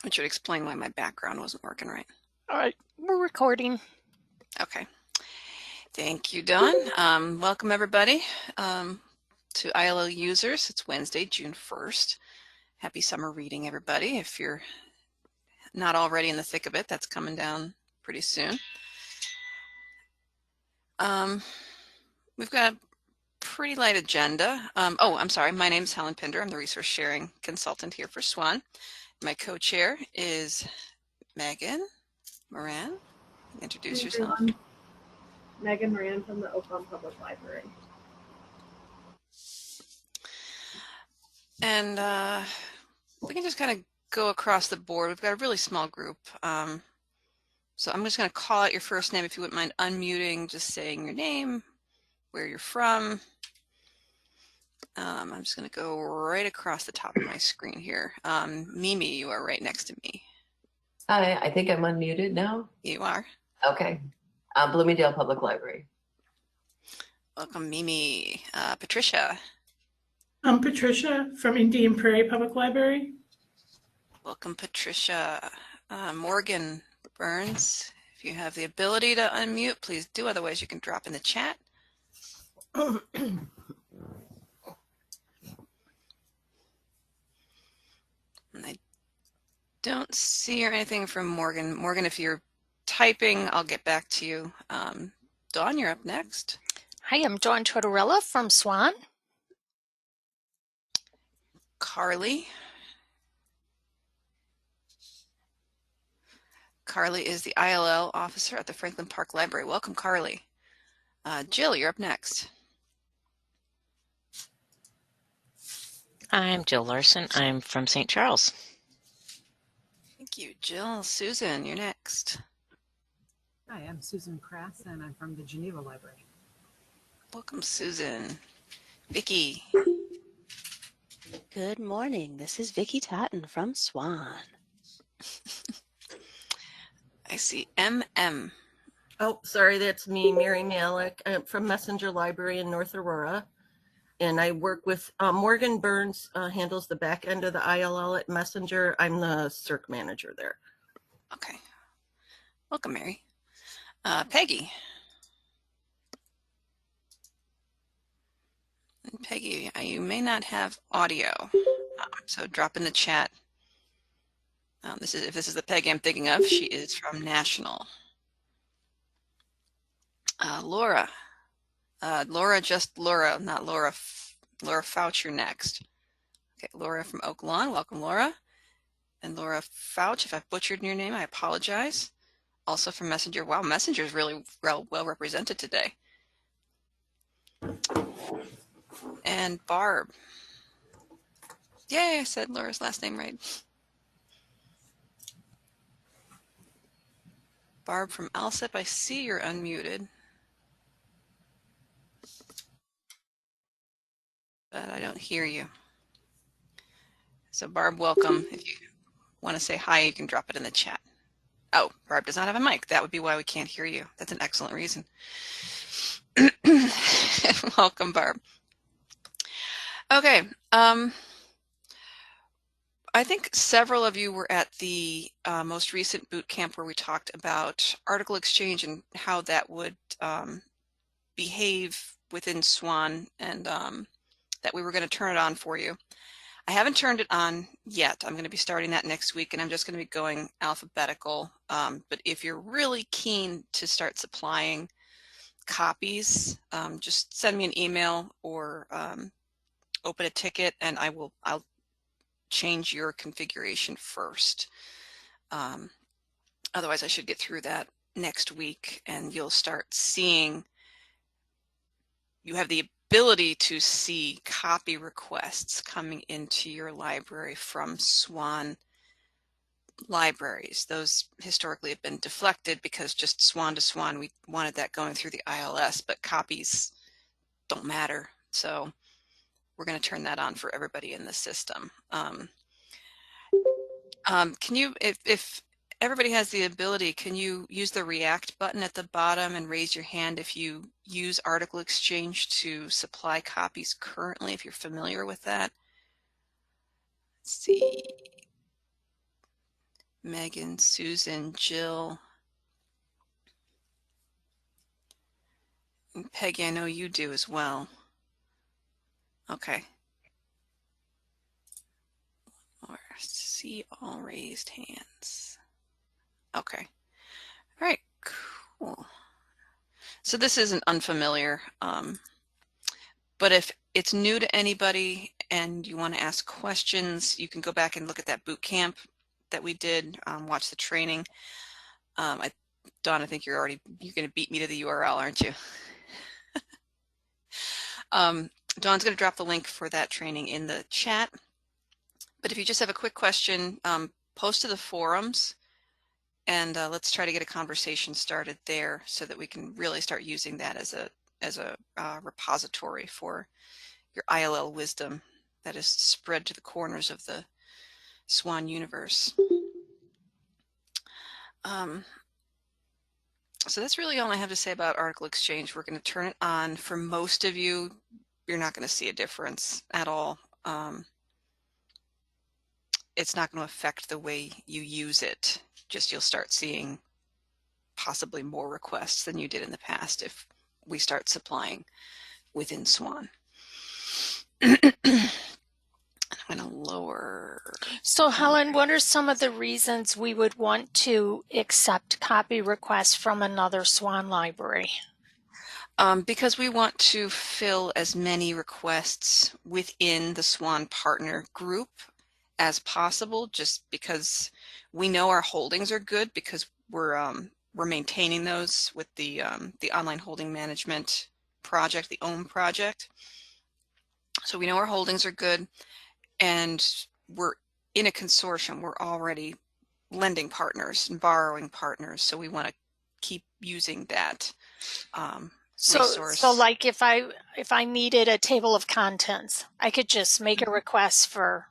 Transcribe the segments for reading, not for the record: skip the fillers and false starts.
Which should explain why my background wasn't working right. All right, we're recording. Okay. Thank you, Dawn. Welcome, everybody, to ILL users. It's Wednesday, June 1st. Happy summer reading, everybody. If you're not already in the thick of it, that's coming down pretty soon. We've got a pretty light agenda. I'm sorry. My name is Helen Pinder. I'm the resource sharing consultant here for SWAN. My co-chair is Megan Moran. Introduce yourself. Everyone. Megan Moran from the Oakland Public Library. And we can just kind of go across the board. We've got a really small group. So I'm just going to call out your first name if you wouldn't mind unmuting, just saying your name, where you're from. I'm just going to go right across the top of my screen here. Mimi, you are right next to me. Hi, I think I'm unmuted now. You are. Okay. Bloomingdale Public Library. Welcome, Mimi. Patricia. I'm Patricia from Indian Prairie Public Library. Welcome, Patricia. Morgan Burns, if you have the ability to unmute, please do. Otherwise, you can drop in the chat. And I don't see or anything from Morgan. Morgan, if you're typing, I'll get back to you. Dawn, you're up next. Hi, I'm Dawn Tortorella from SWAN. Carly. Carly is the ILL officer at the Franklin Park Library. Welcome, Carly. Jill, you're up next. I'm Jill Larson. I'm from St. Charles. Thank you, Jill. Susan, you're next. Hi, I'm Susan Krass, and I'm from the Geneva Library. Welcome, Susan. Vicki. Good morning. This is Vicki Totten from SWAN. I see MM. Oh, sorry, that's me, Mary Malik. I'm from Messenger Library in North Aurora. And I work with Morgan Burns, handles the back end of the ILL at Messenger. I'm the CERC manager there. Okay. Welcome, Mary. Peggy. And Peggy, you may not have audio, so drop in the chat. If this is the Peggy I'm thinking of, she is from National. Laura. Laura, just Laura, not Laura. Laura Fouch, you're next. Okay, Laura from Oak Lawn. Welcome, Laura. And Laura Fouch, if I've butchered your name, I apologize. Also from Messenger. Wow, Messenger is really well represented today. And Barb. Yay, I said Laura's last name right. Barb from Alsip, I see you're unmuted. But I don't hear you. So Barb, welcome. If you want to say hi, you can drop it in the chat. Oh, Barb does not have a mic. That would be why we can't hear you. That's an excellent reason. Welcome, Barb. Okay. I think several of you were at the most recent boot camp where we talked about article exchange and how that would behave within SWAN, and that we were going to turn it on for you. I haven't turned it on yet. I'm going to be starting that next week, and I'm just going to be going alphabetical. But if you're really keen to start supplying copies, just send me an email or open a ticket, and I'll change your configuration first. Otherwise, I should get through that next week, and you'll start seeing, you have the ability to see copy requests coming into your library from SWAN libraries. Those historically have been deflected because just SWAN to SWAN, we wanted that going through the ILS, but copies don't matter. So we're going to turn that on for everybody in the system. Can you, if everybody has the ability, can you use the React button at the bottom and raise your hand if you use Article Exchange to supply copies currently, if you're familiar with that? Let's see. Megan, Susan, Jill. And Peggy, I know you do as well. Okay. Or see all raised hands. Okay. All right, cool. So this isn't unfamiliar, but if it's new to anybody and you want to ask questions, you can go back and look at that boot camp that we did, watch the training. Dawn, I think you're going to beat me to the URL, aren't you? Dawn's going to drop the link for that training in the chat. But if you just have a quick question, post to the forums, and let's try to get a conversation started there so that we can really start using that as a repository for your ILL wisdom that is spread to the corners of the SWAN universe. So that's really all I have to say about Article Exchange. We're going to turn it on. For most of you, you're not going to see a difference at all. It's not going to affect the way you use it. Just you'll start seeing possibly more requests than you did in the past if we start supplying within SWAN. I'm going to lower. So Helen, what are some of the reasons we would want to accept copy requests from another SWAN library? Because we want to fill as many requests within the SWAN partner group as possible, just because we know our holdings are good, because we're maintaining those with the online holding management project, the OHM project. So we know our holdings are good, and we're in a consortium. We're already lending partners and borrowing partners, so we want to keep using that resource. So like if I needed a table of contents, I could just make a request for,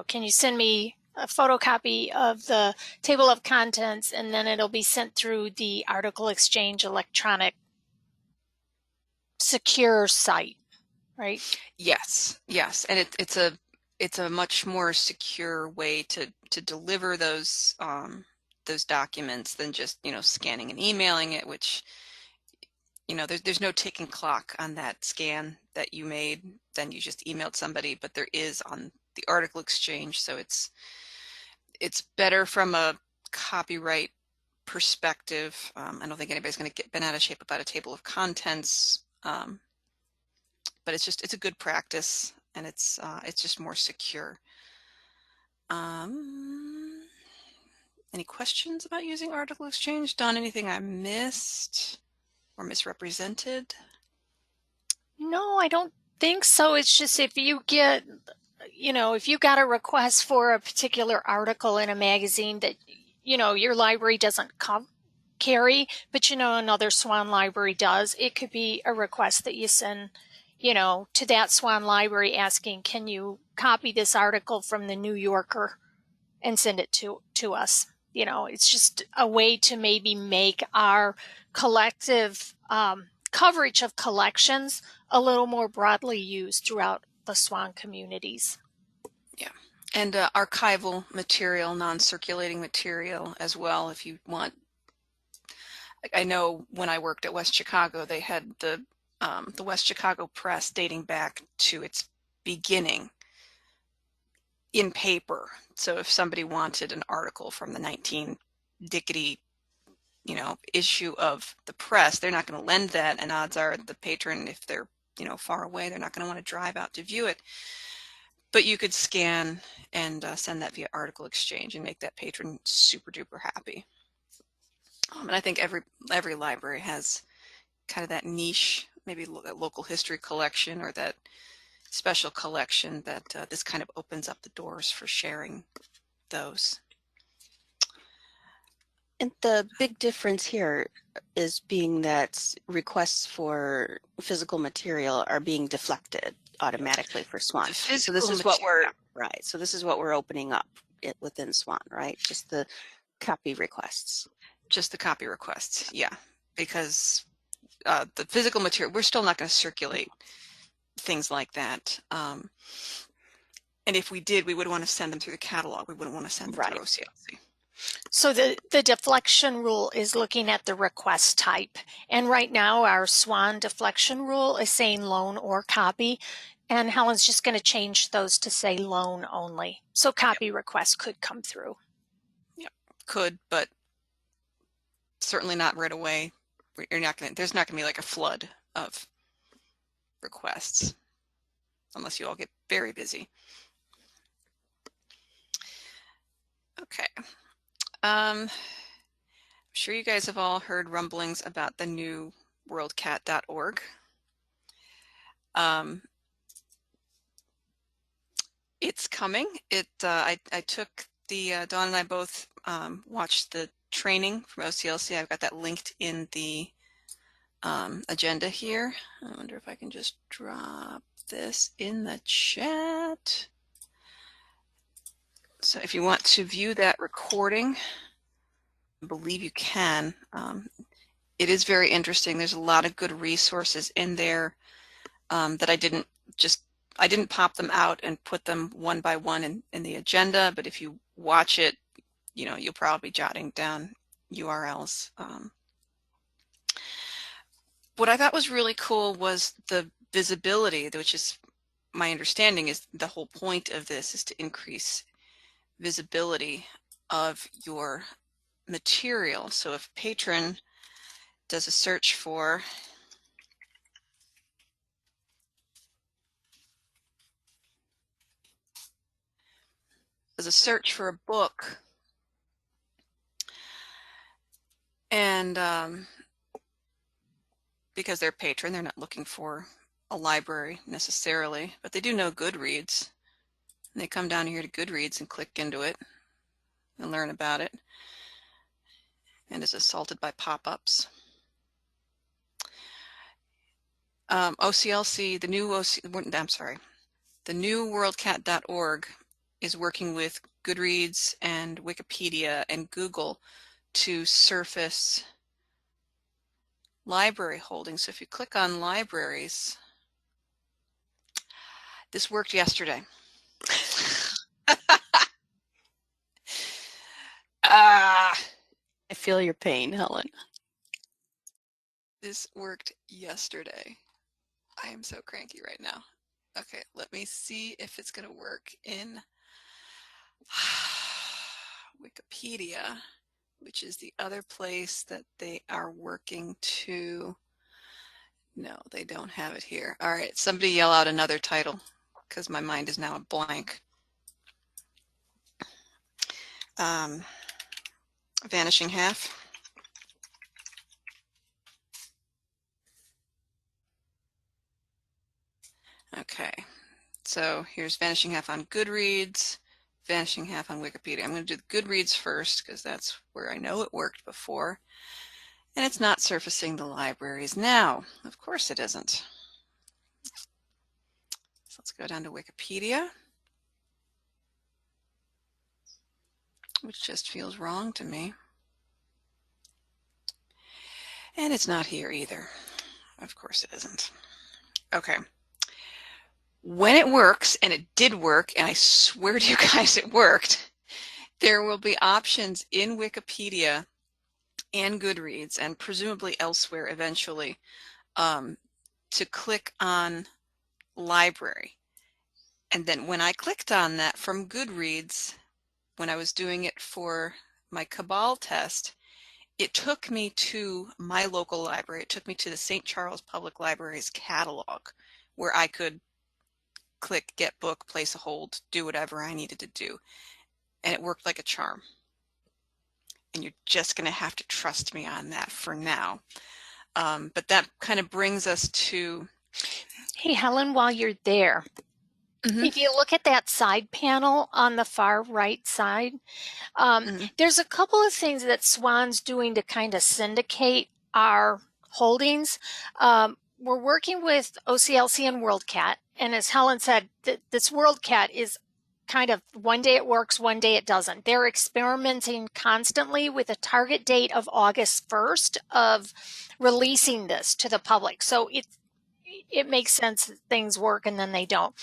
can you send me a photocopy of the table of contents, and then it'll be sent through the Article Exchange electronic secure site, right? Yes, and it's a much more secure way to deliver those documents than just scanning and emailing it, which there's no ticking clock on that scan that you made. Then you just emailed somebody, but there is on the Article Exchange, so it's better from a copyright perspective. I don't think anybody's going to get bent out of shape about a table of contents, but it's a good practice, and it's just more secure. Any questions about using Article Exchange? Dawn, anything I missed or misrepresented? No, I don't think so. It's just if you get, if you got a request for a particular article in a magazine that, your library doesn't carry, but another SWAN library does, it could be a request that you send, to that SWAN library asking, can you copy this article from the New Yorker and send it to us? It's just a way to maybe make our collective coverage of collections a little more broadly used throughout the SWAN communities. Yeah, and archival material, non-circulating material as well, if you want. I know when I worked at West Chicago, they had the West Chicago Press dating back to its beginning in paper. So if somebody wanted an article from the 19-dickety issue of the press, they're not going to lend that, and odds are the patron, if they're far away, they're not going to want to drive out to view it. But you could scan and send that via Article Exchange and make that patron super duper happy. And I think every library has kind of that niche, maybe that local history collection or that special collection that this kind of opens up the doors for sharing those. And the big difference here is being that requests for physical material are being deflected automatically for SWAN. So this is what we're right. So this is what we're opening up within SWAN, right? Just the copy requests. Just the copy requests, yeah. Because the physical material, we're still not going to circulate things like that. And if we did, we would want to send them through the catalog. We wouldn't want to send them through OCLC. So the deflection rule is looking at the request type. And right now our SWAN deflection rule is saying loan or copy. And Helen's just going to change those to say loan only. So copy requests could come through. Yep, could, but certainly not right away. There's not going to be like a flood of requests unless you all get very busy. Okay. I'm sure you guys have all heard rumblings about the new worldcat.org. It's coming. I took Dawn and I both watched the training from OCLC. I've got that linked in the agenda here. I wonder if I can just drop this in the chat. So if you want to view that recording, I believe you can. It is very interesting. There's a lot of good resources in there that I didn't pop them out and put them one by one in the agenda, but if you watch it, you'll probably be jotting down URLs. What I thought was really cool was the visibility, which is my understanding is the whole point of this is to increase visibility of your material. So if patron does a search for a book and because they're patron, they're not looking for a library necessarily, but they do know Goodreads. And they come down here to Goodreads and click into it and learn about it, and is assaulted by pop-ups. OCLC, the new worldcat.org is working with Goodreads and Wikipedia and Google to surface library holdings. So if you click on libraries, this worked yesterday. I feel your pain, Helen. This worked yesterday. I am so cranky right now. Okay, let me see if it's going to work in Wikipedia, which is the other place that they are working to. No, they don't have it here. All right, somebody yell out another title because my mind is now a blank. Vanishing Half. Okay, so here's Vanishing Half on Goodreads, Vanishing Half on Wikipedia. I'm going to do the Goodreads first because that's where I know it worked before. And it's not surfacing the libraries now. Of course it isn't. So let's go down to Wikipedia, which just feels wrong to me. And it's not here either. Of course it isn't. Okay. When it works, and it did work, and I swear to you guys it worked, there will be options in Wikipedia and Goodreads, and presumably elsewhere eventually, to click on library. And then when I clicked on that from Goodreads, when I was doing it for my Cabal test, it took me to my local library. It took me to the St. Charles Public Library's catalog, where I could click get book, place a hold, do whatever I needed to do. And it worked like a charm. And you're just going to have to trust me on that for now. But that kind of brings us to... Hey, Helen, while you're there, if you look at that side panel on the far right side, there's a couple of things that SWAN's doing to kind of syndicate our holdings. We're working with OCLC and WorldCat, and as Helen said, this WorldCat is kind of one day it works, one day it doesn't. They're experimenting constantly with a target date of August 1st of releasing this to the public. So it makes sense that things work and then they don't.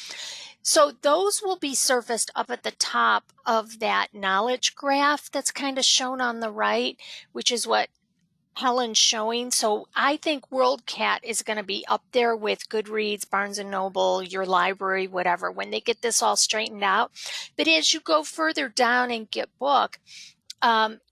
So those will be surfaced up at the top of that knowledge graph that's kind of shown on the right, which is what Helen's showing. So I think WorldCat is going to be up there with Goodreads, Barnes & Noble, your library, whatever, when they get this all straightened out. But as you go further down and get book,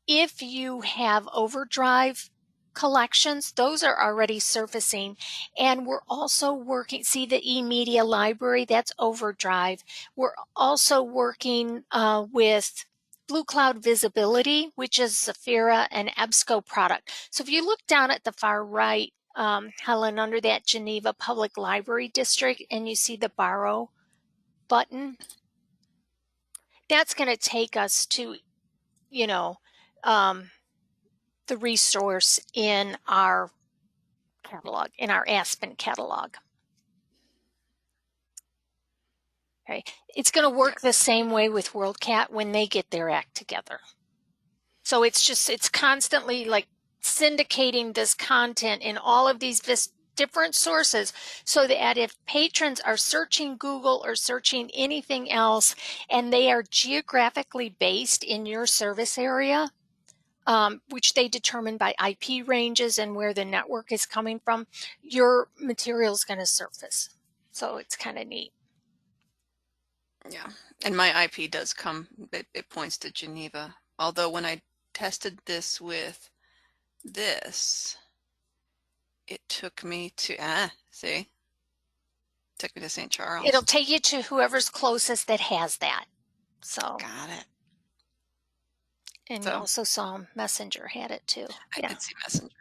if you have Overdrive collections, those are already surfacing. And we're also working, see the eMedia library, that's Overdrive. We're also working with Blue Cloud Visibility, which is Zafira and EBSCO product. So if you look down at the far right, Helen, under that Geneva Public Library District, and you see the borrow button, that's going to take us to, you know, the resource in our catalog, in our Aspen catalog. Okay, it's going to work the same way with WorldCat when they get their act together. So it's constantly like syndicating this content in all of these different sources, so that if patrons are searching Google or searching anything else and they are geographically based in your service area, which they determine by IP ranges and where the network is coming from, your material is going to surface. So it's kind of neat. Yeah, and my IP does come, it points to Geneva. Although when I tested this with this, it took me to, see, took me to St. Charles. It'll take you to whoever's closest that has that. So got it. And you also saw Messenger had it too. I did see Messenger.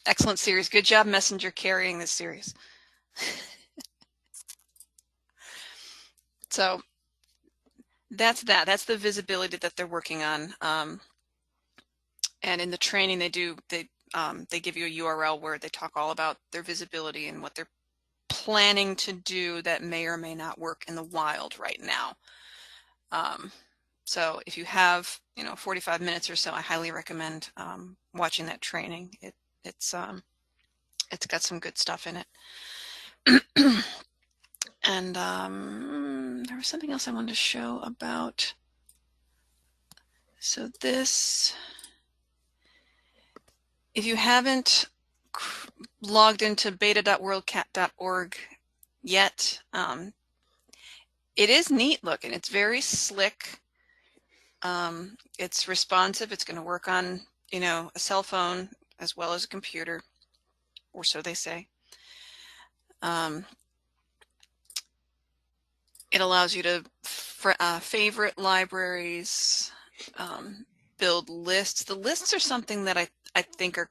Excellent series. Good job, Messenger, carrying this series. So that's that. That's the visibility that they're working on. And in the training, they give you a URL where they talk all about their visibility and what they're planning to do that may or may not work in the wild right now. So if you have, 45 minutes or so, I highly recommend watching that training. It's got some good stuff in it. And there was something else I wanted to show about. So this, if you haven't logged into beta.worldcat.org yet, it is neat looking. It's very slick. It's responsive. It's going to work on, a cell phone as well as a computer, or so they say. It allows you to favorite libraries, build lists. The lists are something that I think are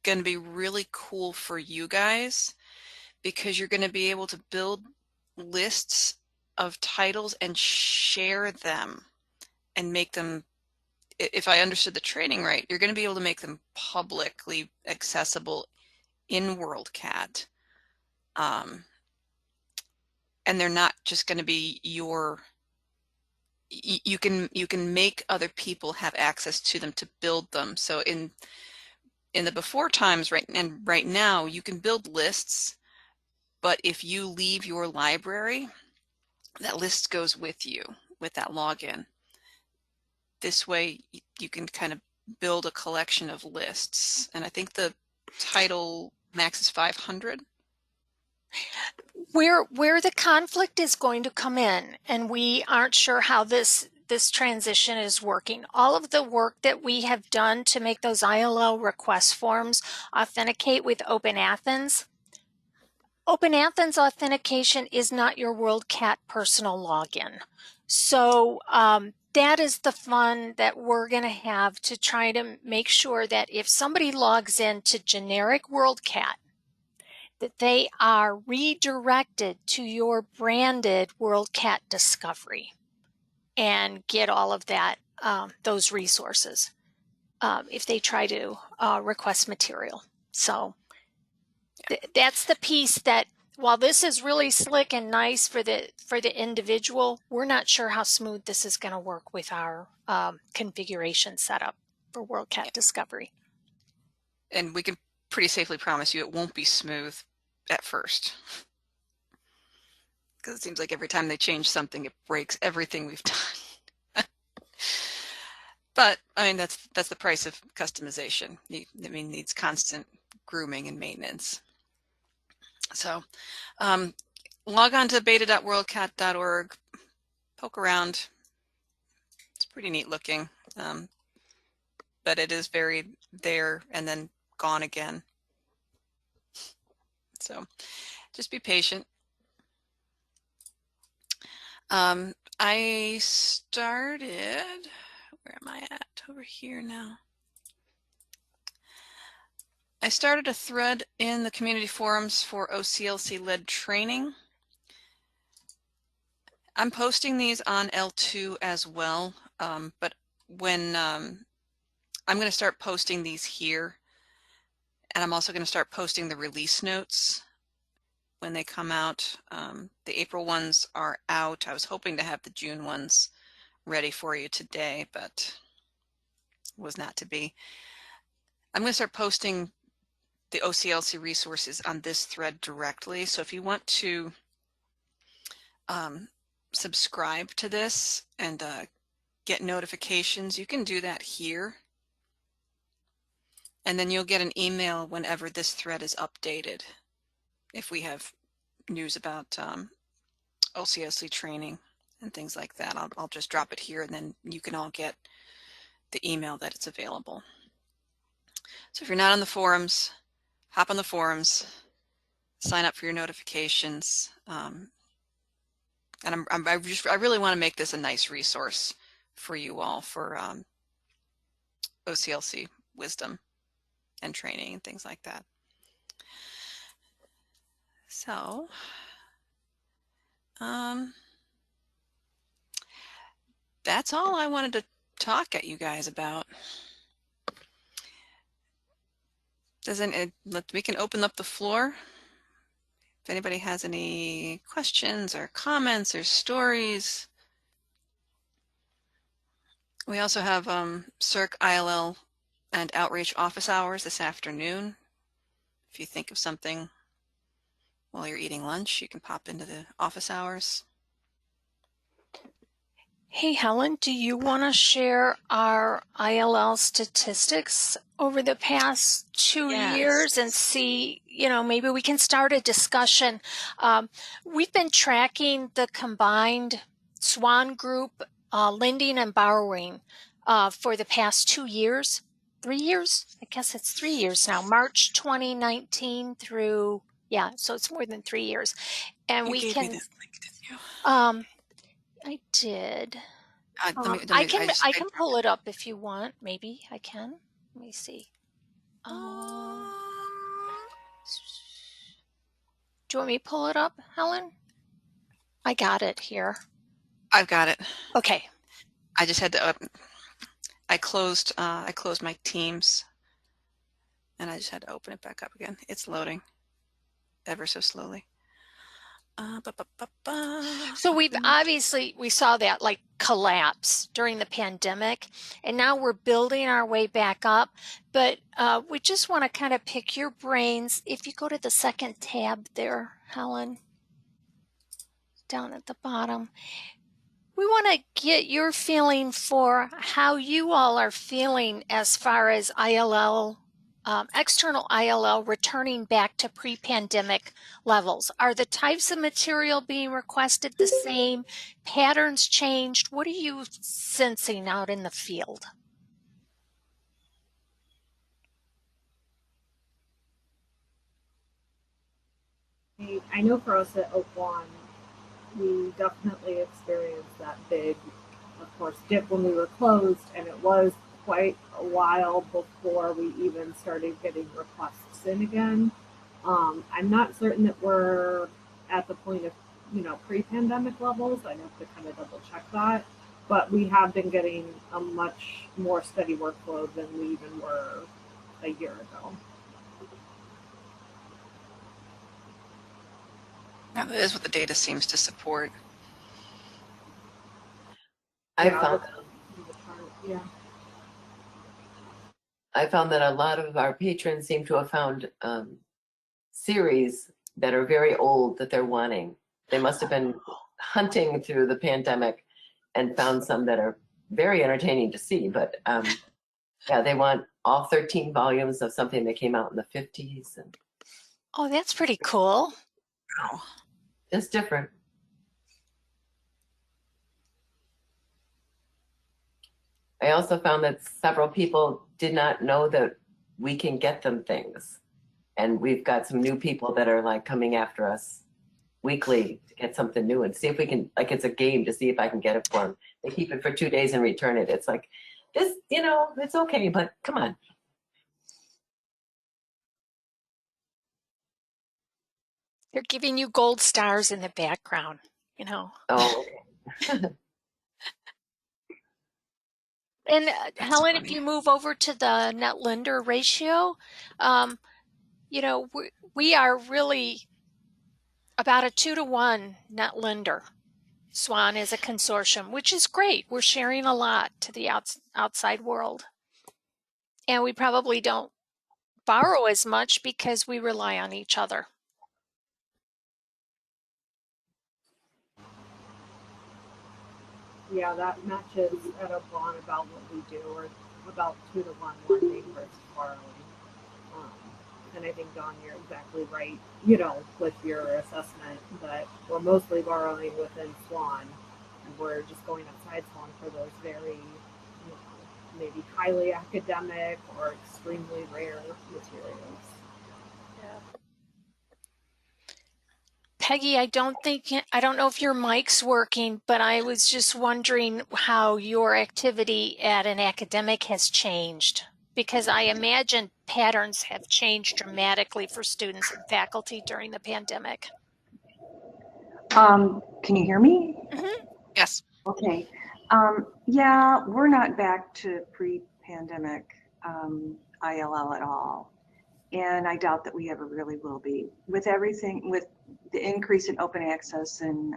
going to be really cool for you guys, because you're going to be able to build lists of titles and share them and make them, if I understood the training right, you're going to be able to make them publicly accessible in WorldCat. And they're not just going to be you can make other people have access to them to build them. So in the before times, right now, you can build lists, but if you leave your library, that list goes with you with that login. This way you can kind of build a collection of lists. And I think the title max is 500. Where the conflict is going to come in, and we aren't sure how this transition is working. All of the work that we have done to make those ILL request forms authenticate with Open Athens. Open Athens authentication is not your WorldCat personal login. So that is the fun that we're going to have to try to make sure that if somebody logs into generic WorldCat, that they are redirected to your branded WorldCat discovery and get all of that, those resources if they try to request material. So that's the piece that, while this is really slick and nice for the individual, we're not sure how smooth this is going to work with our configuration setup for WorldCat discovery. And we can pretty safely promise you it won't be smooth, at first. Because it seems like every time they change something, it breaks everything we've done. But I mean, that's the price of customization. I mean, needs constant grooming and maintenance. So log on to beta.worldcat.org, poke around. It's pretty neat looking, but it is buried there and then gone again. So just be patient. I started, where am I at? Over here now. I started a thread in the community forums for OCLC-led training. I'm posting these on L2 as well, but when I'm going to start posting these here, and I'm also going to start posting the release notes when they come out. The April ones are out. I was hoping to have the June ones ready for you today, but was not to be. I'm going to start posting the OCLC resources on this thread directly. So if you want to subscribe to this and get notifications, you can do that here. And then you'll get an email whenever this thread is updated. If we have news about OCLC training and things like that, I'll just drop it here and then you can all get the email that it's available. So if you're not on the forums, hop on the forums, sign up for your notifications. And I really want to make this a nice resource for you all for OCLC wisdom and training and things like that. So that's all I wanted to talk at you guys about. We can open up the floor. If anybody has any questions or comments or stories. We also have CERC, ILL, and outreach office hours this afternoon. If you think of something while you're eating lunch, you can pop into the office hours. Hey, Helen, do you want to share our ILL statistics over the past 2 years and see, maybe we can start a discussion. We've been tracking the combined SWAN group, lending and borrowing for the past 2 years, 3 years? I guess it's 3 years now, March 2019 through, so it's more than 3 years. And you gave me this link, didn't you? I did. I can pull it up if you want. Maybe I can. Let me see. Do you want me to pull it up, Helen? I got it here. I've got it. Okay. I just had to. I closed my Teams, and I just had to open it back up again. It's loading, ever so slowly. So we saw that like collapse during the pandemic, and now we're building our way back up. But we just want to kind of pick your brains. If you go to the second tab there, Helen, down at the bottom, we want to get your feeling for how you all are feeling as far as ILL. External ILL returning back to pre-pandemic levels. Are the types of material being requested the same? Patterns changed? What are you sensing out in the field? I know for us at SWAN, we definitely experienced that big, of course, dip when we were closed, and it was quite a while before we even started getting requests in again. I'm not certain that we're at the point of, pre-pandemic levels. I have to kind of double check that, but we have been getting a much more steady workload than we even were a year ago. That is what the data seems to support. I found that a lot of our patrons seem to have found series that are very old that they're wanting. They must have been hunting through the pandemic and found some that are very entertaining to see. But yeah, they want all 13 volumes of something that came out in the 50s. And Oh, that's pretty cool. Wow. it's different. I also found that several people did not know that we can get them things. And we've got some new people that are like coming after us weekly to get something new and see if we can, like it's a game to see if I can get it for them. They keep it for 2 days and return it. It's like, this, you know, it's okay, but come on. They're giving you gold stars in the background, you know. Oh, okay. And Helen, if you move over to the net lender ratio, you know, we are really about a 2-to-1 net lender. SWAN is a consortium, which is great. We're sharing a lot to the outside world. And we probably don't borrow as much because we rely on each other. Yeah, that matches at a bond about what we do, or about 2-to-1 lending versus borrowing. And I think, Dawn, you're exactly right, you know, with your assessment that we're mostly borrowing within SWAN, and we're just going outside SWAN for those very, you know, maybe highly academic or extremely rare materials. Yeah. Peggy, I don't know if your mic's working, but I was just wondering how your activity at an academic has changed, because I imagine patterns have changed dramatically for students and faculty during the pandemic. Can you hear me? Mm-hmm. Yes. Okay. Yeah, we're not back to pre-pandemic ILL at all. And I doubt that we ever really will be. With everything, with the increase in open access and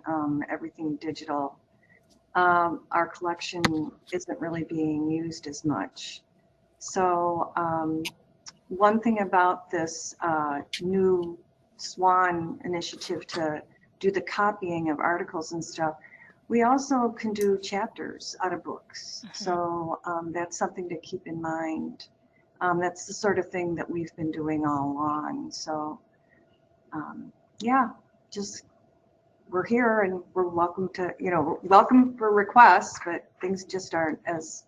everything digital, our collection isn't really being used as much. So one thing about this new SWAN initiative to do the copying of articles and stuff, we also can do chapters out of books. Mm-hmm. So that's something to keep in mind. That's the sort of thing that we've been doing all along. So yeah, just we're here and we're welcome to, you know, welcome for requests, but things just aren't as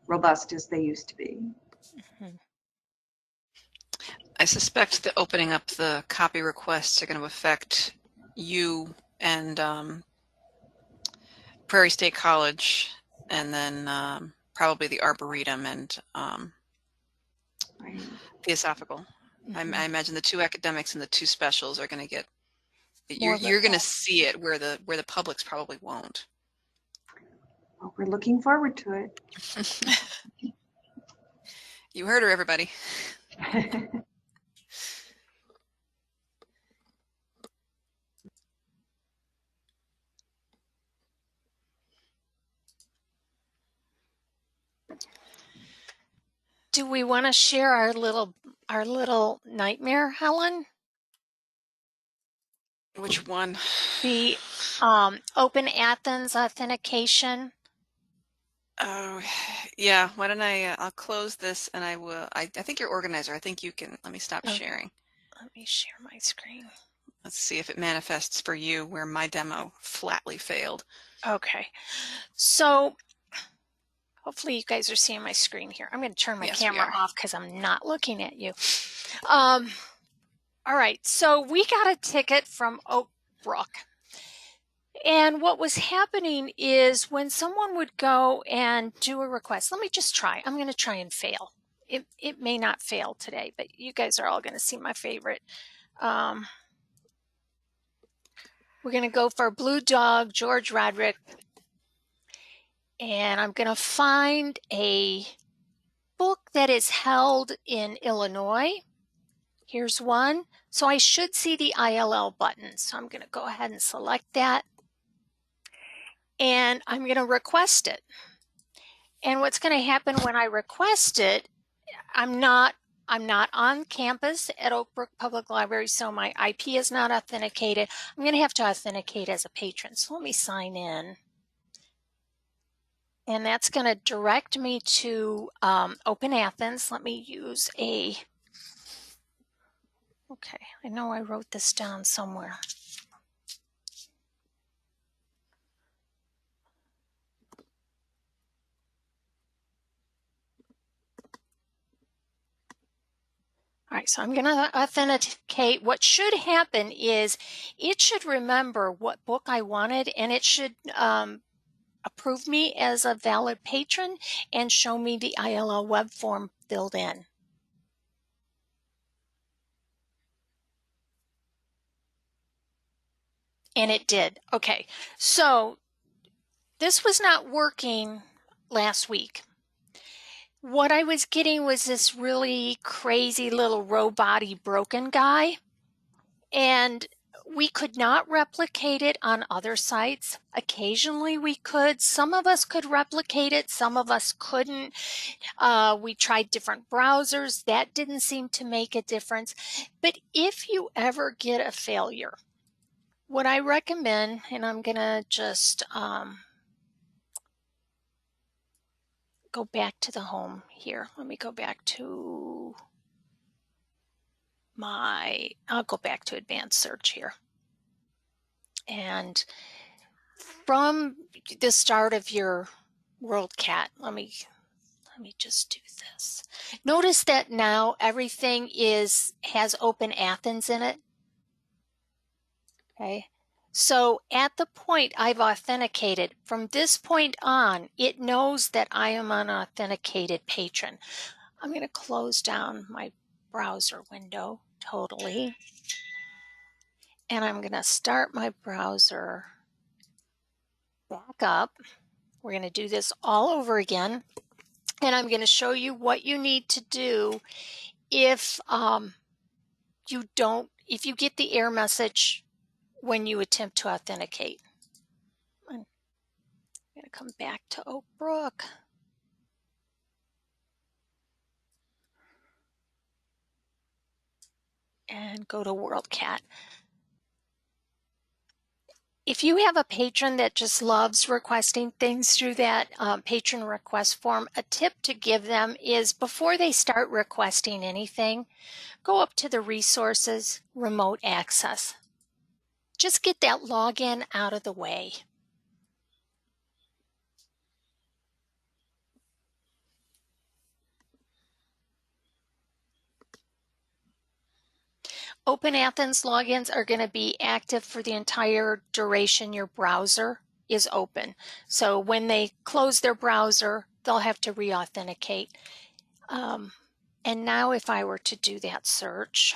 robust as they used to be. Mm-hmm. I suspect that opening up the copy requests are going to affect you and Prairie State College, and then probably the Arboretum and Right. Theosophical. Mm-hmm. I imagine the 2 academics and the 2 specials are going to get. You're going to see it where the publics probably won't. Well, we're looking forward to it. You heard her, everybody. Do we want to share our little nightmare, Helen? Which one? The Open Athens authentication. Oh, yeah. Why don't I'll close this and I will. I think you're organizer. I think you can. Let me stop sharing. Let me share my screen. Let's see if it manifests for you where my demo flatly failed. Okay. So hopefully you guys are seeing my screen here. I'm going to turn my camera off because I'm not looking at you. All right. So we got a ticket from Oak Brook. And what was happening is when someone would go and do a request, let me just try. I'm going to try and fail. It may not fail today, but you guys are all going to see my favorite. We're going to go for Blue Dog, George Roderick. And I'm going to find a book that is held in Illinois. Here's one. So I should see the ILL button. So I'm going to go ahead and select that. And I'm going to request it. And what's going to happen when I request it, I'm not I'm not on campus at Oak Brook Public Library, so my IP is not authenticated. I'm going to have to authenticate as a patron. So let me sign in. And that's going to direct me to Open Athens. Let me use a, okay, I know I wrote this down somewhere. All right, so I'm going to authenticate. What should happen is it should remember what book I wanted, and it should approve me as a valid patron and show me the ILL web form filled in. And it did. Okay, so this was not working last week. What I was getting was this really crazy little robot-y broken guy, and we could not replicate it on other sites. Occasionally we could. Some of us could replicate it, some of us couldn't. We tried different browsers. That didn't seem to make a difference. But if you ever get a failure, what I recommend, and I'm going to just go back to the home here. Let me go back to I'll go back to advanced search here. And from the start of your WorldCat, let me just do this. Notice that now everything has Open Athens in it. Okay. So at the point I've authenticated, from this point on, it knows that I am an authenticated patron. I'm going to close down my browser window totally. And I'm going to start my browser back up. We're going to do this all over again. And I'm going to show you what you need to do if if you get the error message when you attempt to authenticate. I'm going to come back to Oak Brook. And go to WorldCat. If you have a patron that just loves requesting things through that patron request form, a tip to give them is before they start requesting anything, go up to the resources, remote access. Just get that login out of the way. Open Athens logins are going to be active for the entire duration your browser is open. So when they close their browser, they'll have to re-authenticate. And now if I were to do that search,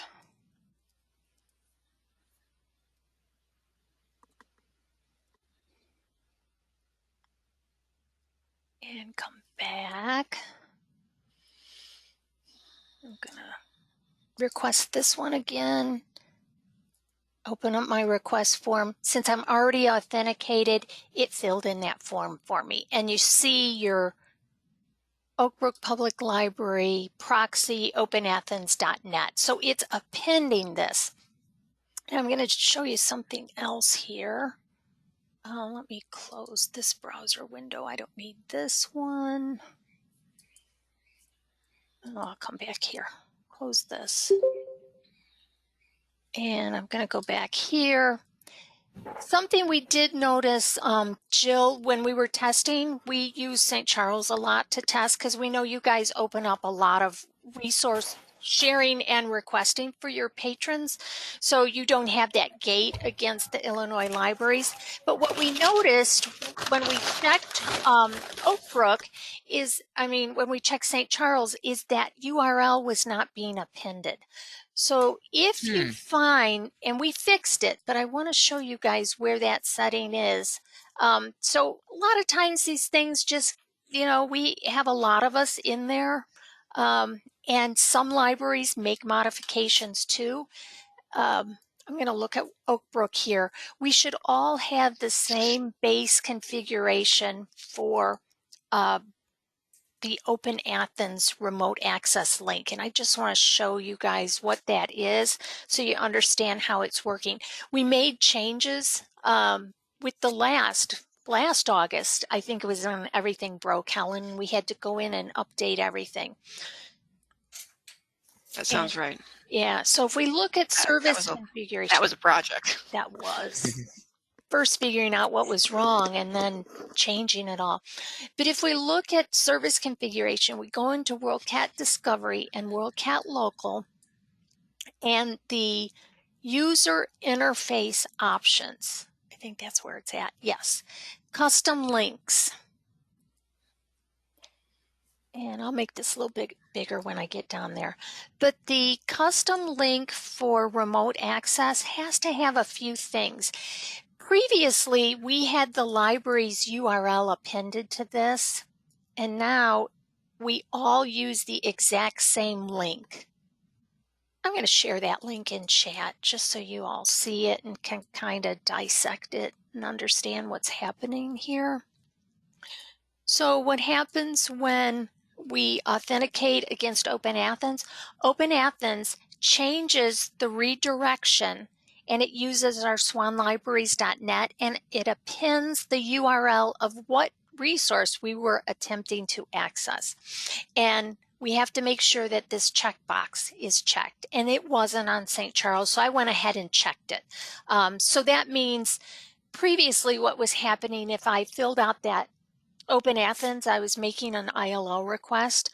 and come back, I'm going to request this one again. Open up my request form. Since I'm already authenticated, it filled in that form for me. And you see your Oak Brook Public Library proxy openathens.net. So it's appending this. And I'm going to show you something else here. Let me close this browser window. I don't need this one. I'll come back here. Close this. And I'm going to go back here. Something we did notice, Jill, when we were testing, we use St. Charles a lot to test because we know you guys open up a lot of resource sharing and requesting for your patrons. So you don't have that gate against the Illinois libraries. But what we noticed when we checked Oak Brook is, when we checked St. Charles, is that URL was not being appended. So if you find, and we fixed it, but I want to show you guys where that setting is. So a lot of times these things just, we have a lot of us in there, and some libraries make modifications too. I'm going to look at Oak Brook here. We should all have the same base configuration for the Open Athens remote access link. And I just want to show you guys what that is so you understand how it's working. We made changes with the last August. I think it was when everything broke, Helen. We had to go in and update everything. That sounds right. Yeah, so if we look at service configuration. That was a project. That was. First figuring out what was wrong and then changing it all. But if we look at service configuration, we go into WorldCat Discovery and WorldCat Local and the user interface options. I think that's where it's at. Yes. Custom links. And I'll make this a little bit bigger when I get down there. But the custom link for remote access has to have a few things. Previously, we had the library's URL appended to this, and now we all use the exact same link. I'm going to share that link in chat just so you all see it and can kind of dissect it and understand what's happening here. So what happens when we authenticate against Open Athens? Open Athens changes the redirection and it uses our swanlibraries.net and it appends the URL of what resource we were attempting to access. And we have to make sure that this checkbox is checked, and it wasn't on St. Charles, so I went ahead and checked it. So that means previously what was happening, if I filled out that Open Athens, I was making an ILO request,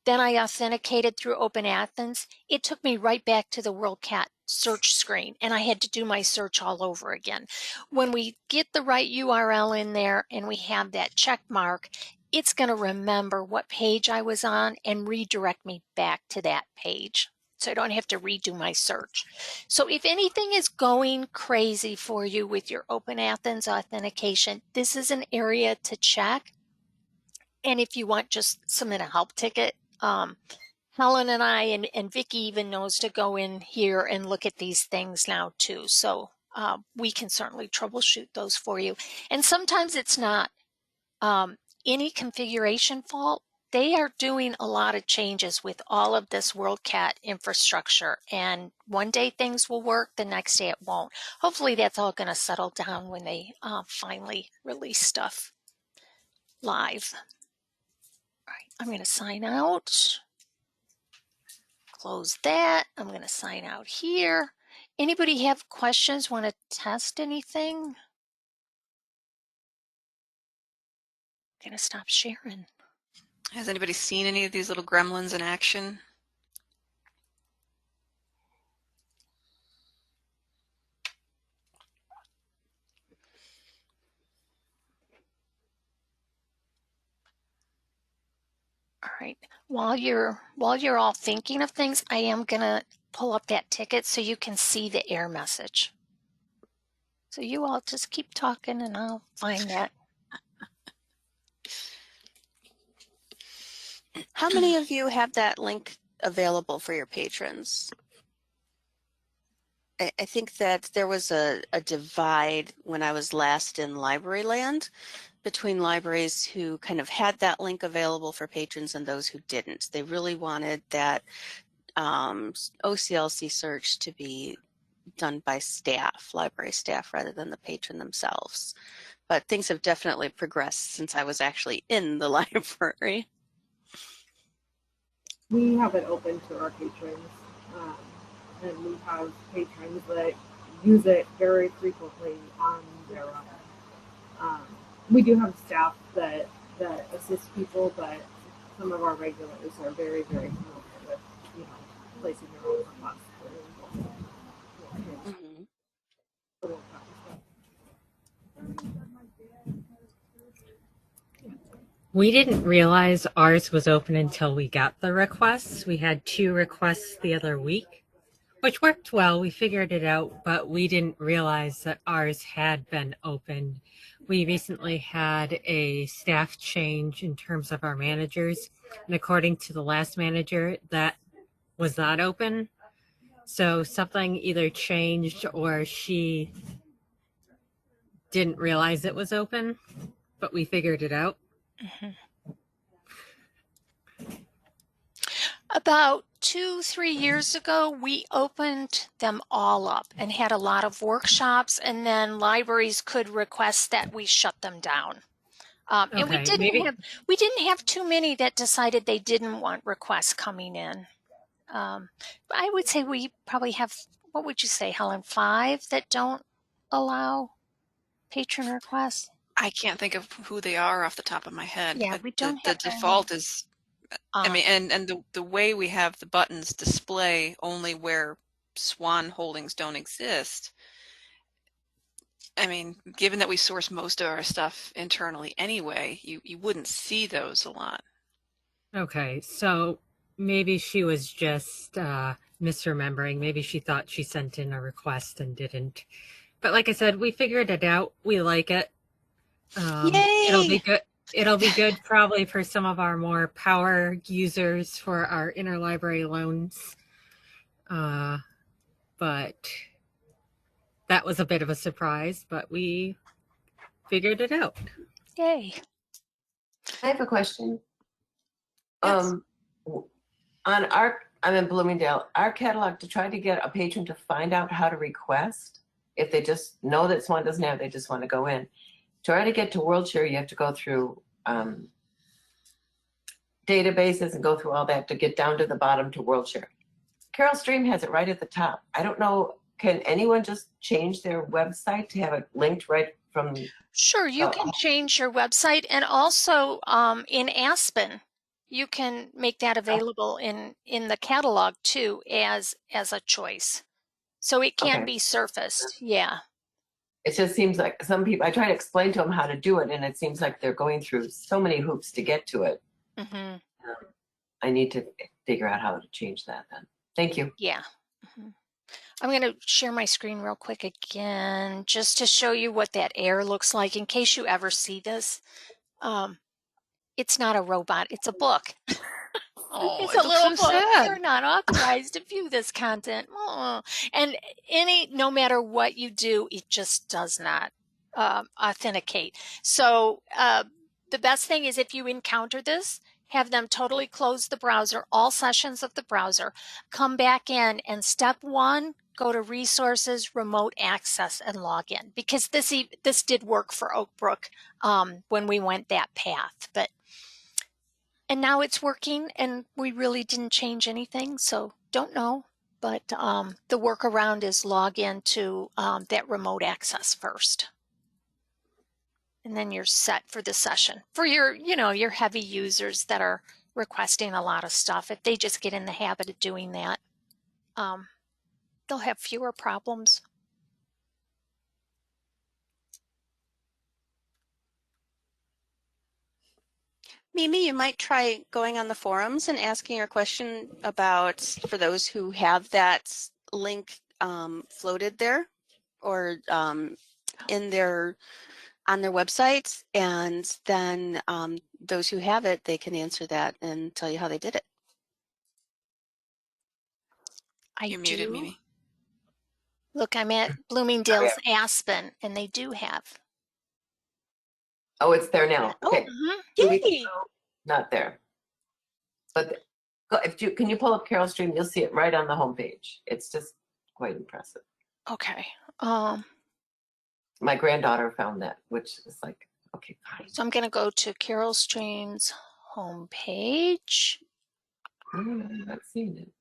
then I authenticated through Open Athens, it took me right back to the WorldCat search screen, and I had to do my search all over again. When we get the right URL in there and we have that check mark, it's going to remember what page I was on and redirect me back to that page. So I don't have to redo my search. So if anything is going crazy for you with your Open Athens authentication, this is an area to check. And if you want, just submit a help ticket. Helen and I and Vicki even knows to go in here and look at these things now too. So we can certainly troubleshoot those for you. And sometimes it's not any configuration fault. They are doing a lot of changes with all of this WorldCat infrastructure. And one day things will work, the next day it won't. Hopefully that's all going to settle down when they finally release stuff live. All right, I'm going to sign out. Close that. I'm going to sign out here. Anybody have questions? Want to test anything? I'm going to stop sharing. Has anybody seen any of these little gremlins in action? All right. While you're all thinking of things, I am going to pull up that ticket so you can see the error message. So you all just keep talking and I'll find that. How many of you have that link available for your patrons? I think that there was a divide when I was last in library land between libraries who kind of had that link available for patrons and those who didn't. They really wanted that OCLC search to be done by staff, library staff, rather than the patron themselves. But things have definitely progressed since I was actually in the library. We have it open to our patrons, and we have patrons that use it very frequently on their own. We do have staff that assist people, but some of our regulars are very, very familiar with, placing their own requests. We didn't realize ours was open until we got the requests. We had 2 requests the other week, which worked well. We figured it out, but we didn't realize that ours had been opened. We recently had a staff change in terms of our managers, and according to the last manager, that was not open. So something either changed or she didn't realize it was open, but we figured it out. Mm-hmm. About 2-3 years ago, we opened them all up and had a lot of workshops, and then libraries could request that we shut them down. And we didn't have too many that decided they didn't want requests coming in. I would say we probably have, what would you say, Helen, 5 that don't allow patron requests? I can't think of who they are off the top of my head. Yeah, we don't the have default is, I mean, and the way we have the buttons display only where SWAN holdings don't exist. I mean, given that we source most of our stuff internally anyway, you wouldn't see those a lot. Okay, so maybe she was just misremembering. Maybe she thought she sent in a request and didn't. But like I said, we figured it out. We like it. Yay! It'll be good. It'll be good probably for some of our more power users for our interlibrary loans. But that was a bit of a surprise, but we figured it out. Yay. I have a question. Yes. I'm in Bloomingdale, our catalog, to try to get a patron to find out how to request, if they just know that SWAN doesn't have, they just want to go in. Try to get to WorldShare, you have to go through databases and go through all that to get down to the bottom to WorldShare. Carol Stream has it right at the top. I don't know, can anyone just change their website to have it linked right from? Sure, you can change your website, and also in Aspen, you can make that available in the catalog too as a choice. So it can be surfaced. Yeah. It just seems like some people, I try to explain to them how to do it, and it seems like they're going through so many hoops to get to it. Mm-hmm. I need to figure out how to change that then. Thank you. Yeah. Mm-hmm. I'm going to share my screen real quick again, just to show you what that air looks like in case you ever see this. It's not a robot, it's a book. Oh, it's a little so book. sad. You're not authorized to view this content. And no matter what you do, it just does not authenticate. So the best thing is, if you encounter this, have them totally close the browser, all sessions of the browser, come back in, and step 1, go to Resources, Remote Access, and log in. Because this did work for Oak Brook when we went that path. And now it's working, and we really didn't change anything, so don't know. But the workaround is log into that remote access first. And then you're set for the session. For your heavy users that are requesting a lot of stuff, if they just get in the habit of doing that, they'll have fewer problems. Mimi, you might try going on the forums and asking your question about, for those who have that link floated there or on their websites, and then those who have it, they can answer that and tell you how they did it. You're muted, Mimi. Look, I'm at Bloomingdale's Aspen, and they do have. Oh, it's there now. Okay. Yay. Not there. But can you pull up Carol Stream? You'll see it right on the homepage. It's just quite impressive. Okay. My granddaughter found that, which is like, okay, fine. So I'm going to go to Carol Stream's homepage. I'm not seeing it.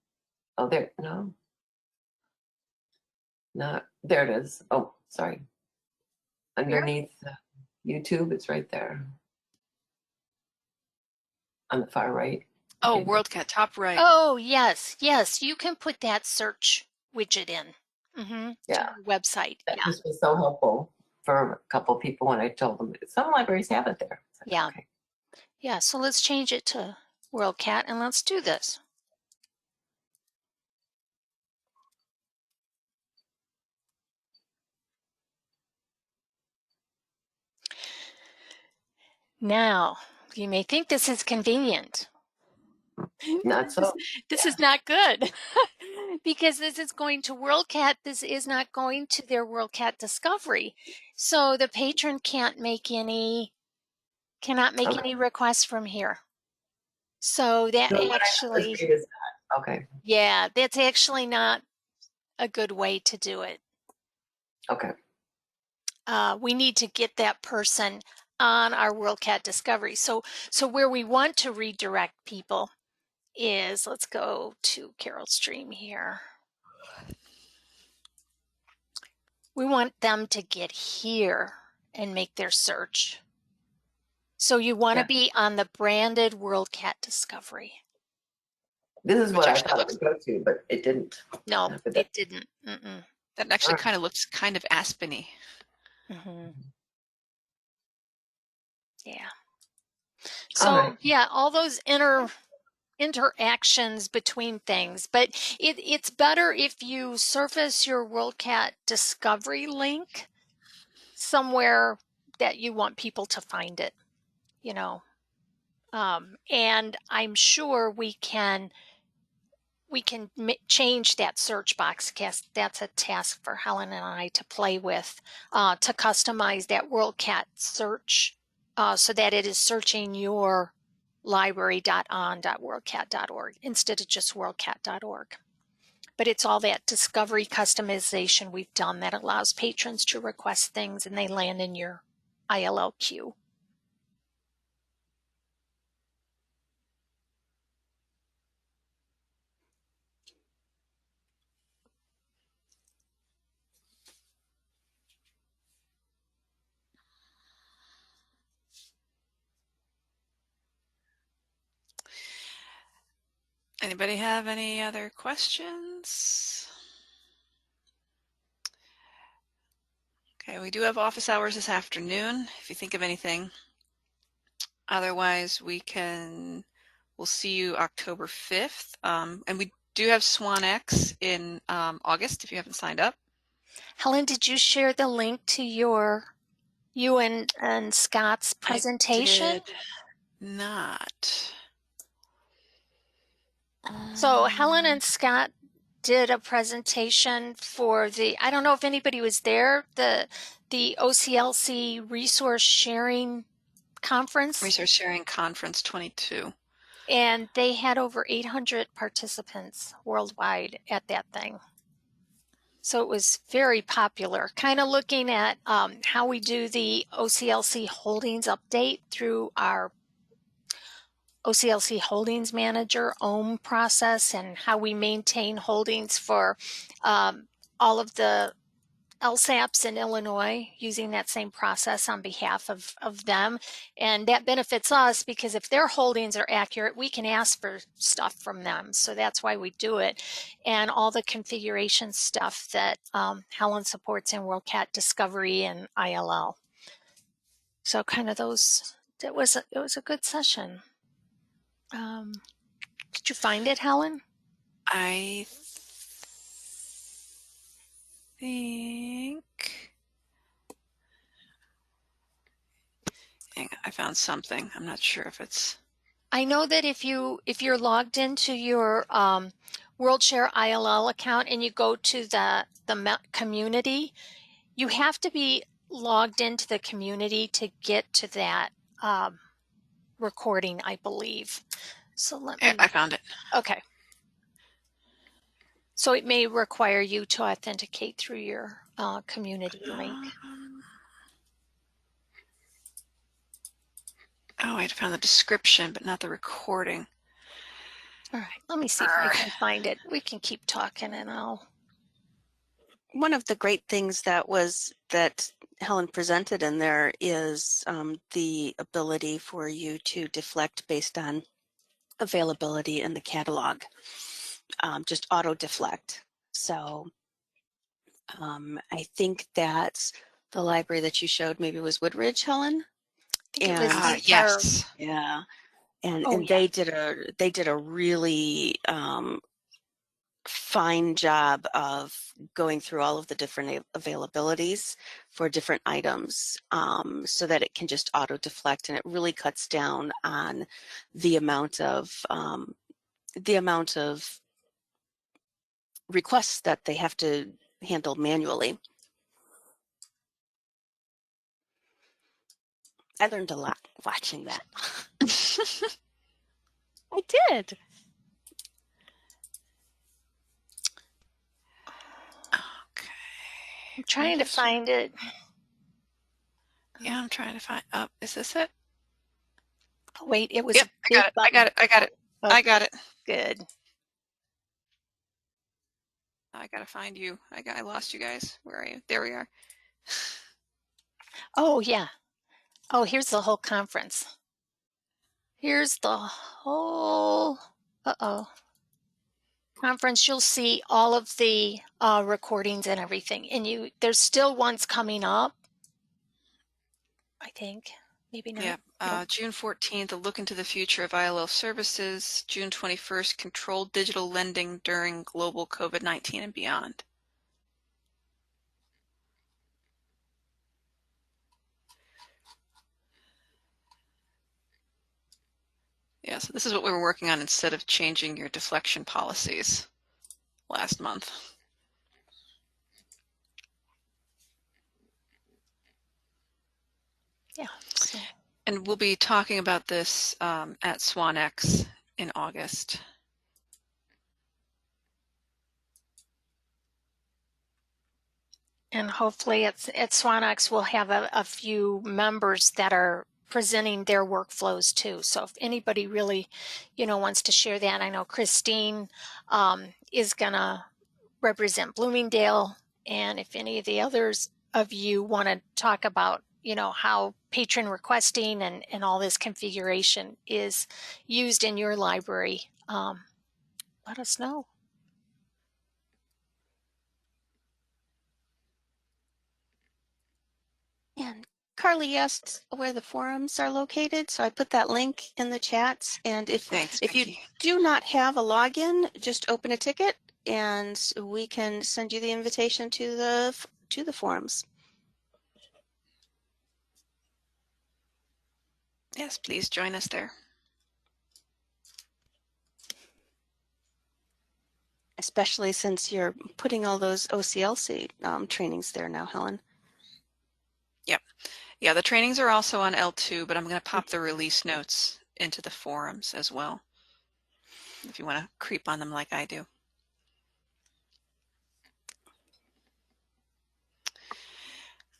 Oh, there. No. Not there. It is. Oh, sorry. Underneath YouTube, it's right there. On the far right. Oh, okay. WorldCat, top right. Oh, yes. Yes, you can put that search widget in. Yeah. To your website. That just was so helpful for a couple of people when I told them. Some libraries have it there. Like, yeah. Okay. Yeah, so let's change it to WorldCat, and let's do this. Now, you may think this is convenient. Not so. This is not good because this is going to WorldCat. This is not going to their WorldCat discovery. So the patron cannot make any requests from here. So that So actually, what is that? Okay. Yeah, that's actually not a good way to do it. Okay. We need to get that person on our WorldCat Discovery. So where we want to redirect people is, let's go to Carol Stream here. We want them to get here and make their search. So you want to be on the branded WorldCat Discovery. This is what I thought it would go to, but it didn't. No, it didn't. That actually kind of looks kind of Aspen-y. Yeah. So yeah, all those interactions between things, but it's better if you surface your WorldCat Discovery link somewhere that you want people to find it, you know. And I'm sure we can change that search box. That's a task for Helen and I to play with, to customize that WorldCat search so that it is searching your library.on.worldcat.org instead of just worldcat.org. But it's all that discovery customization we've done that allows patrons to request things and they land in your ILL queue. Anybody have any other questions? Okay, we do have office hours this afternoon, if you think of anything. Otherwise, we'll see you October 5th. And we do have SWAN X in August, if you haven't signed up. Helen, did you share the link to you and Scott's presentation? I did not. So Helen and Scott did a presentation for I don't know if anybody was there, the OCLC Resource Sharing Conference. Resource Sharing Conference 22. And they had over 800 participants worldwide at that thing. So it was very popular, kind of looking at how we do the OCLC Holdings update through our OCLC Holdings Manager OHM process, and how we maintain holdings for all of the LSAPs in Illinois using that same process on behalf of them. And that benefits us because if their holdings are accurate, we can ask for stuff from them. So that's why we do it. And all the configuration stuff that Helen supports in WorldCat Discovery and ILL. So kind of it was a good session. Did you find it, Helen? I think I found something. I'm not sure if it's. I know that if you're logged into your WorldShare ILL account and you go to the community, you have to be logged into the community to get to that recording, I believe. So let me. I found it. Okay. So it may require you to authenticate through your community link. Oh, I found the description, but not the recording. All right, let me see if I can find it. We can keep talking and I'll. One of the great things that Helen presented in there is the ability for you to deflect based on availability in the catalog, just auto deflect. So I think that the library that you showed maybe was Woodridge, Helen? I think it was yes. Yeah. And they did a really fine job of going through all of the different availabilities for different items, so that it can just auto deflect, and it really cuts down on the amount of requests that they have to handle manually. I learned a lot watching that. I did. I'm trying to find it. Yeah, I'm trying to find. Oh, is this it? Oh, wait, it was Yep, a big I got it. I got it. button. I got it. Good. I gotta find you. I lost you guys. Where are you? There we are. Oh, yeah. Oh, here's the whole conference. Here's the whole, conference. You'll see all of the recordings and everything. And there's still ones coming up, I think. Maybe not. Yeah, June 14th, a look into the future of ILL services. June 21st, controlled digital lending during global COVID-19 and beyond. Yeah, so this is what we were working on instead of changing your deflection policies last month. Yeah. So. And we'll be talking about this at SWANX in August. And hopefully at SWANX we'll have a few members that are presenting their workflows too. So if anybody really, wants to share that, I know Christine is gonna represent Bloomingdale, and if any of the others of you want to talk about, how patron requesting and all this configuration is used in your library, let us know. And Carly asked where the forums are located, so I put that link in the chats. And if you do not have a login, just open a ticket, and we can send you the invitation to the forums. Yes, please join us there. Especially since you're putting all those OCLC trainings there now, Helen. Yep. Yeah, the trainings are also on L2, but I'm going to pop the release notes into the forums as well, if you want to creep on them like I do.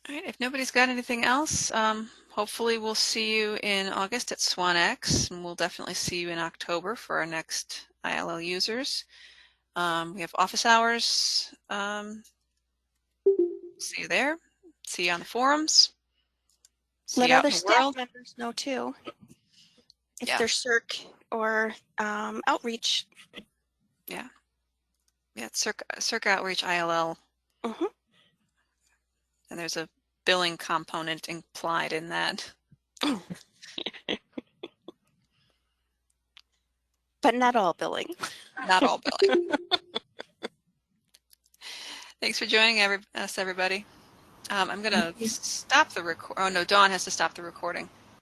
All right, if nobody's got anything else, hopefully we'll see you in August at SwanX, and we'll definitely see you in October for our next ILL users. We have office hours. See you there. See you on the forums. Let other staff members know too, if they're CERC or outreach. Yeah. Yeah, it's CERC Outreach ILL. Mm-hmm. And there's a billing component implied in that. But not all billing. Not all billing. Thanks for joining us, everybody. I'm going to stop the record. Oh, no, Dawn has to stop the recording.